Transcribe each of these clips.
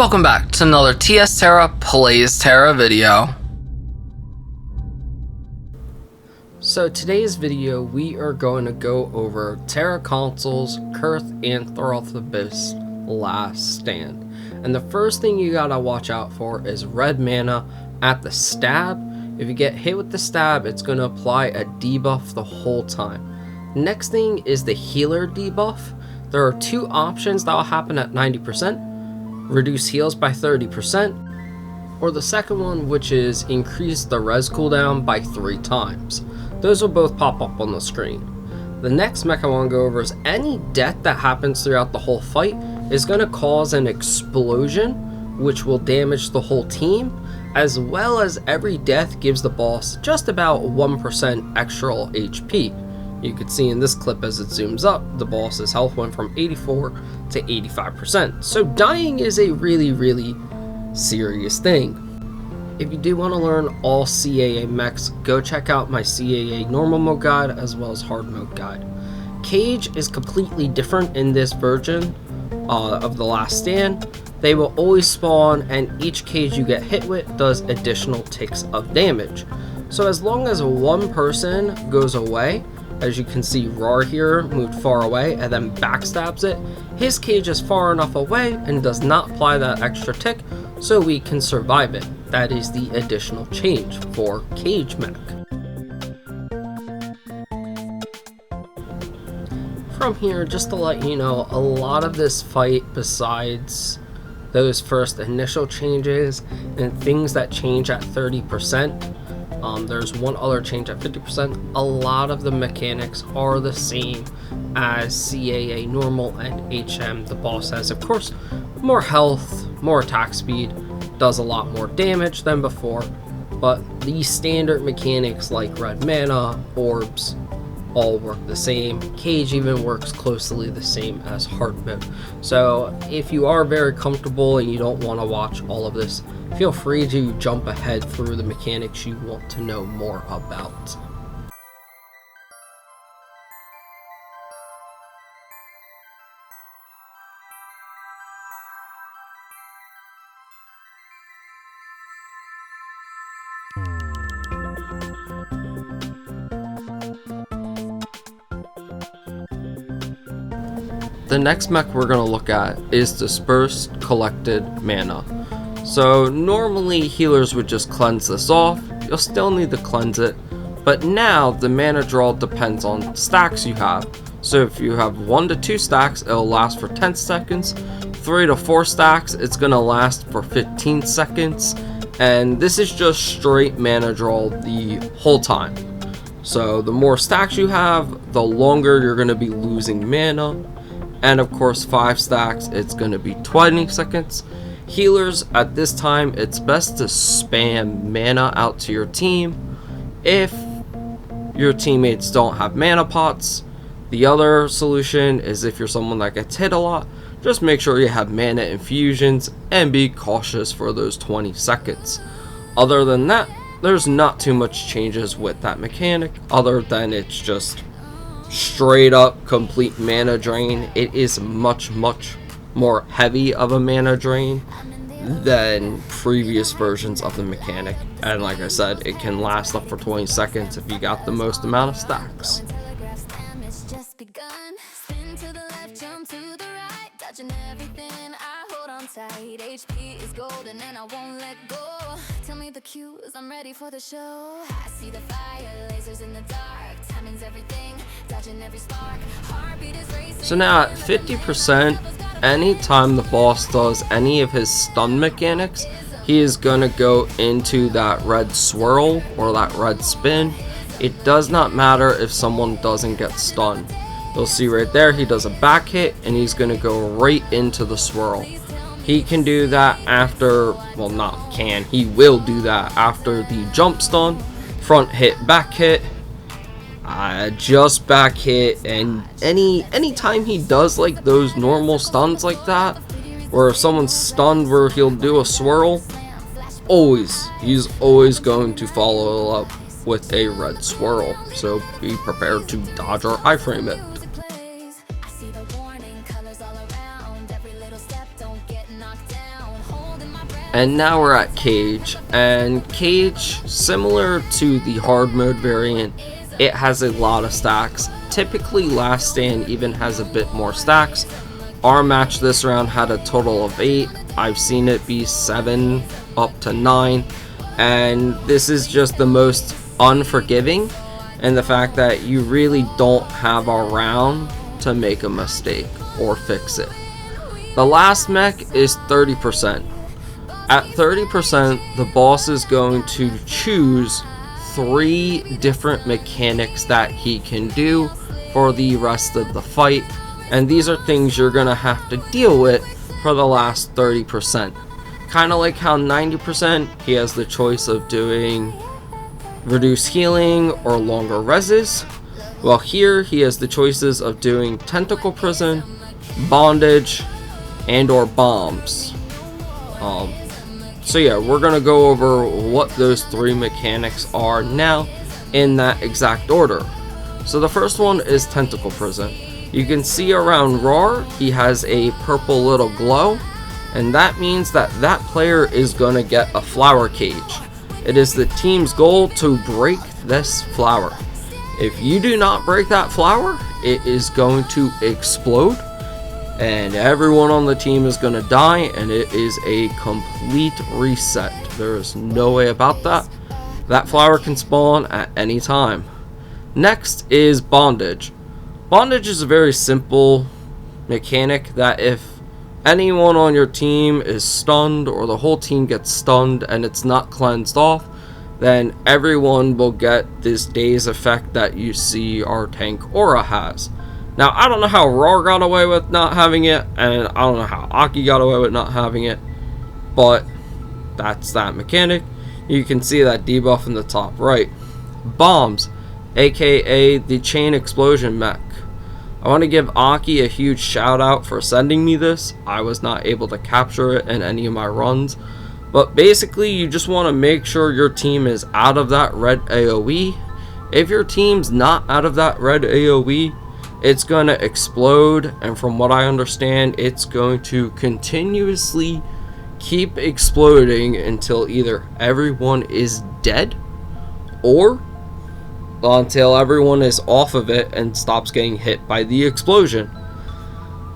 Welcome back to another TERA Plays TERA video. So today's video we are going to go over TERA Console's Cursed Anthros Abyss Last Stand. And the first thing you gotta watch out for is red mana at the stab. If you get hit with the stab, it's going to apply a debuff the whole time. Next thing is the healer debuff. There are two options that will happen at 90%. Reduce heals by 30%, or the second one, which is increase the res cooldown by 3 times. Those will both pop up on the screen. The next mech I want to go over is any death that happens throughout the whole fight is going to cause an explosion, which will damage the whole team, as well as every death gives the boss just about 1% extra HP. You could see in this clip as it zooms up, the boss's health went from 84 to 85%. So dying is a really serious thing. If you do want to learn all CAA mechs, go check out my CAA Normal Mode guide as well as Hard Mode guide. Cage is completely different in this version of the Last Stand. They will always spawn, and each cage you get hit with does additional ticks of damage. So as long as one person goes away, as you can see, Roar here moved far away and then backstabs it. His cage is far enough away and does not apply that extra tick, so we can survive it. That is the additional change for Cage Mech. From here, just to let you know, a lot of this fight, besides those first initial changes and things that change at 30%, there's one other change at 50%. A lot of the mechanics are the same as CAA Normal and HM. The boss has, of course, more health, more attack speed, does a lot more damage than before, but the standard mechanics like red mana, orbs, all work the same. Cage even works closely the same as hard mode. So if you are very comfortable and you don't want to watch all of this, feel free to jump ahead through the mechanics you want to know more about. The next mech we're going to look at is Dispersed Collected Mana. So normally healers would just cleanse this off. You'll still need to cleanse it, but now the mana draw depends on stacks you have. So if you have 1 to 2 stacks, it'll last for 10 seconds. 3 to 4 stacks, it's going to last for 15 seconds. And this is just straight mana draw the whole time. So the more stacks you have, the longer you're going to be losing mana. And of course 5 stacks, it's going to be 20 seconds. Healers, at this time, it's best to spam mana out to your team. If your teammates don't have mana pots, the other solution is if you're someone that gets hit a lot, just make sure you have mana infusions and be cautious for those 20 seconds. Other than that, there's not too much changes with that mechanic, other than it's just straight up complete mana drain. It is much more heavy of a mana drain than previous versions of the mechanic, and like I said, it can last up for 20 seconds if you got the most amount of stacks. HP is golden and I won't let go. Tell me the cues, I'm ready for the show. I see the fire, lasers in the dark. Timing's everything, dodging every spark. Heartbeat is racing. So now at 50%, anytime the boss does any of his stun mechanics, he is gonna go into that red swirl or that red spin. It does not matter if someone doesn't get stunned. You'll see right there, he does a back hit and he's gonna go right into the swirl. He can do that after, well, not can, he will do that after the jump stun, front hit, back hit, just back hit, and anytime he does like those normal stuns like that, where if someone's stunned where he'll do a swirl, he's always going to follow up with a red swirl, so be prepared to dodge or iframe it. And now we're at Cage, and Cage, similar to the hard mode variant, it has a lot of stacks. Typically Last Stand even has a bit more stacks. Our match this round had a total of 8. I've seen it be 7 up to 9, and this is just the most unforgiving, and the fact that you really don't have a round to make a mistake or fix it. The last mech is 30%. At 30%, the boss is going to choose 3 different mechanics that he can do for the rest of the fight, and these are things you're gonna have to deal with for the last 30%. Kind of like how 90% he has the choice of doing reduce healing or longer reses. Well, here he has the choices of doing Tentacle Prison, Bondage, and or Bombs. So yeah, we're gonna go over what those 3 mechanics are now in that exact order. So the first one is Tentacle Prison. You can see around Roar, he has a purple little glow, and that means that that player is gonna get a flower cage. It is the team's goal to break this flower. If you do not break that flower, it is going to explode, and everyone on the team is going to die, and it is a complete reset. There is no way about that. That flower can spawn at any time. Next is Bondage. Bondage is a very simple mechanic that if anyone on your team is stunned or the whole team gets stunned and it's not cleansed off, then everyone will get this daze effect that you see our tank Aura has. Now, I don't know how Roar got away with not having it, and I don't know how Aki got away with not having it, but that's that mechanic. You can see that debuff in the top right. Bombs, aka the chain explosion mech. I want to give Aki a huge shout out for sending me this. I was not able to capture it in any of my runs, but basically you just want to make sure your team is out of that red AoE. If your team's not out of that red AoE, it's going to explode, and from what I understand, it's going to continuously keep exploding until either everyone is dead or until everyone is off of it and stops getting hit by the explosion.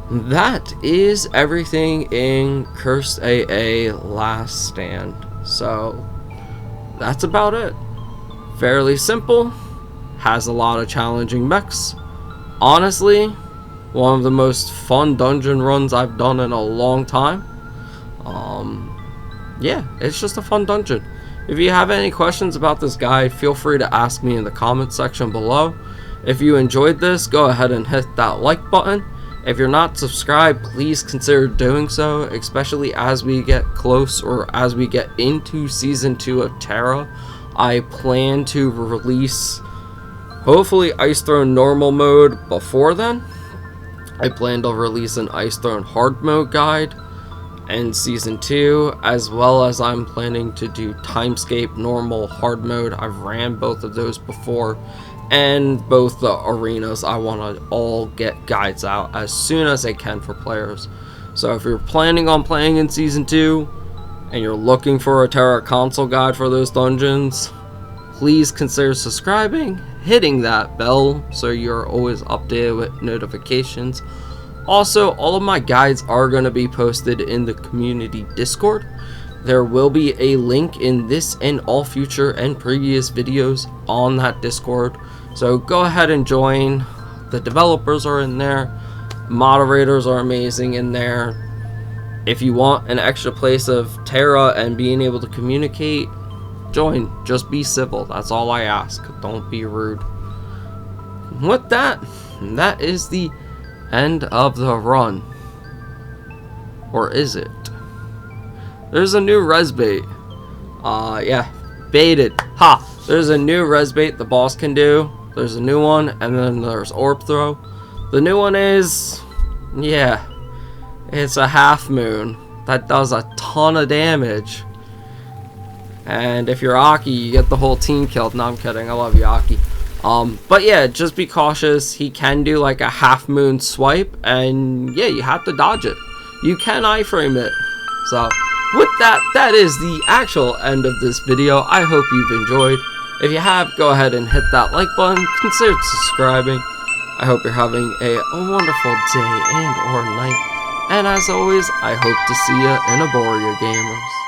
That is everything in Cursed AA Last Stand. So that's about it. Fairly simple, has a lot of challenging mechs. Honestly, one of the most fun dungeon runs I've done in a long time. Yeah, it's just a fun dungeon. If you have any questions about this guide, feel free to ask me in the comment section below. If you enjoyed this, go ahead and hit that like button. If you're not subscribed, please consider doing so, especially as we get close or as we get into Season 2 of TERA. I plan to release, hopefully, Ice Throne Normal Mode before then. I plan to release an Ice Throne Hard Mode guide in Season 2, as well as I'm planning to do Timescape Normal Hard Mode. I've ran both of those before, and both the arenas I want to all get guides out as soon as I can for players. So if you're planning on playing in Season 2 and you're looking for a TERA Console guide for those dungeons, please consider subscribing, hitting that bell so you're always updated with notifications. Also, all of my guides are going to be posted in the community Discord. There will be a link in this and all future and previous videos on that Discord. So go ahead and join. The developers are in there. Moderators are amazing in there. If you want an extra place of TERA and being able to communicate, join. Just be civil. That's all I ask. Don't be rude. With that, that is the end of the run. Or is it? There's a new res bait. Yeah, baited. Ha! There's a new res bait the boss can do. There's a new one, and then there's orb throw. The new one is, yeah, it's a half moon that does a ton of damage. And if you're Aki, you get the whole team killed. No, I'm kidding. I love you, Aki. But yeah, just be cautious. He can do like a half moon swipe, and yeah, you have to dodge it. You can iframe it. So with that, that is the actual end of this video. I hope you've enjoyed. If you have, go ahead and hit that like button, consider subscribing. I hope you're having a wonderful day and or night. And as always, I hope to see you in Aboria, gamers.